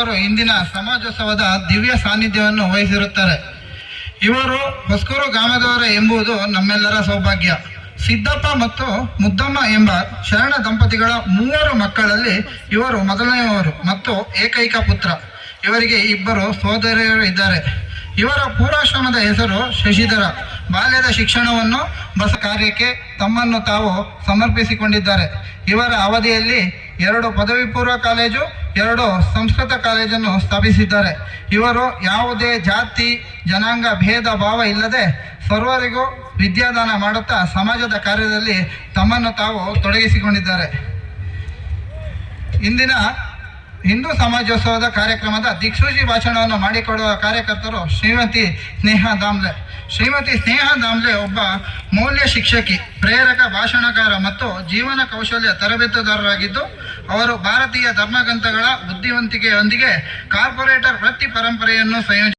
ಅವರು ಇಂದಿನ ಸಮಾಜೋತ್ಸವದ ದಿವ್ಯ ಸಾನ್ನಿಧ್ಯವನ್ನು ವಹಿಸಿರುತ್ತಾರೆ. ಇವರು ಹೊಸಕೂರು ಗ್ರಾಮದವರ ಎಂಬುದು ನಮ್ಮೆಲ್ಲರ ಸೌಭಾಗ್ಯ. ಸಿದ್ದಪ್ಪ ಮತ್ತು ಮುದ್ದಮ್ಮ ಎಂಬ ಶರಣ ದಂಪತಿಗಳ 3 ಮಕ್ಕಳಲ್ಲಿ ಇವರು ಮೊದಲನೆಯವರು ಮತ್ತು ಏಕೈಕ ಪುತ್ರ. ಇವರಿಗೆ 2 ಸೋದರಿಯರು ಇದ್ದಾರೆ. ಇವರ ಪೂರ್ವಾಶ್ರಮದ ಹೆಸರು ಶಶಿಧರ. ಬಾಲ್ಯದ ಶಿಕ್ಷಣವನ್ನು ಬಸ ಕಾರ್ಯಕ್ಕೆ ತಮ್ಮನ್ನು ತಾವು ಸಮರ್ಪಿಸಿಕೊಂಡಿದ್ದಾರೆ. ಇವರ ಅವಧಿಯಲ್ಲಿ 2 ಪದವಿ ಪೂರ್ವ ಕಾಲೇಜು, 2 ಸಂಸ್ಕೃತ ಕಾಲೇಜನ್ನು ಸ್ಥಾಪಿಸಿದ್ದಾರೆ. ಇವರು ಯಾವುದೇ ಜಾತಿ ಜನಾಂಗ ಭೇದ ಭಾವ ಇಲ್ಲದೆ ಸರ್ವರಿಗೂ ವಿದ್ಯಾದಾನ ಮಾಡುತ್ತಾ ಸಮಾಜದ ಕಾರ್ಯದಲ್ಲಿ ತಮ್ಮನ್ನು ತಾವು ತೊಡಗಿಸಿಕೊಂಡಿದ್ದಾರೆ. ಇಂದಿನ ಹಿಂದೂ ಸಮಾಜೋತ್ಸವದ ಕಾರ್ಯಕ್ರಮದ ದಿಕ್ಸೂಚಿ ಭಾಷಣವನ್ನು ಮಾಡಿಕೊಡುವ ಕಾರ್ಯಕರ್ತರು ಶ್ರೀಮತಿ ಸ್ನೇಹಾ ದಾಮ್ಲೆ. ಶ್ರೀಮತಿ ಸ್ನೇಹಾ ದಾಮ್ಲೆ ಒಬ್ಬ ಮೌಲ್ಯ ಶಿಕ್ಷಕಿ, ಪ್ರೇರಕ ಭಾಷಣಕಾರ ಮತ್ತು ಜೀವನ ಕೌಶಲ್ಯ ತರಬೇತುದಾರರಾಗಿದ್ದು, ಅವರು ಭಾರತೀಯ ಧರ್ಮಗ್ರಂಥಗಳ ಬುದ್ಧಿವಂತಿಕೆಯೊಂದಿಗೆ ಕಾರ್ಪೊರೇಟರ್ ವೃತ್ತಿ ಪರಂಪರೆಯನ್ನು ಸಂಯೋಜಿಸಿದ್ದಾರೆ.